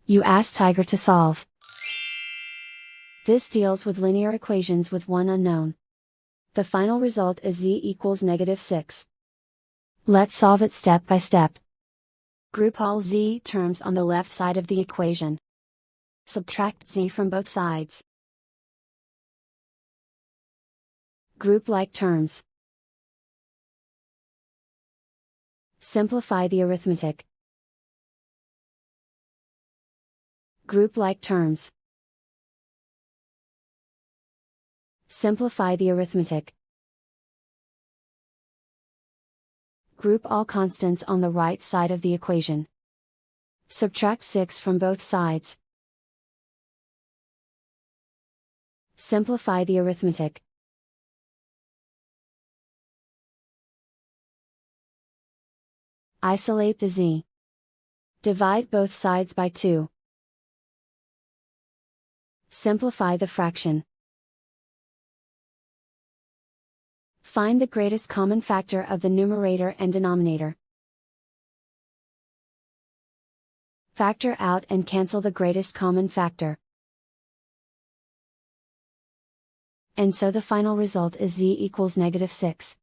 You ask Tiger to solve. This deals with linear equations with one unknown. The final result is z equals -6. Let's solve it step by step. Group all z terms on the left side of the equation. Subtract z from both sides. Group like terms. Simplify the arithmetic. Group like terms. Simplify the arithmetic. Group all constants on the right side of the equation. Subtract 6 from both sides. Simplify the arithmetic. Isolate the z. Divide both sides by 2. Simplify the fraction. Find the greatest common factor of the numerator and denominator. Factor out and cancel the greatest common factor. And so the final result is z equals -6.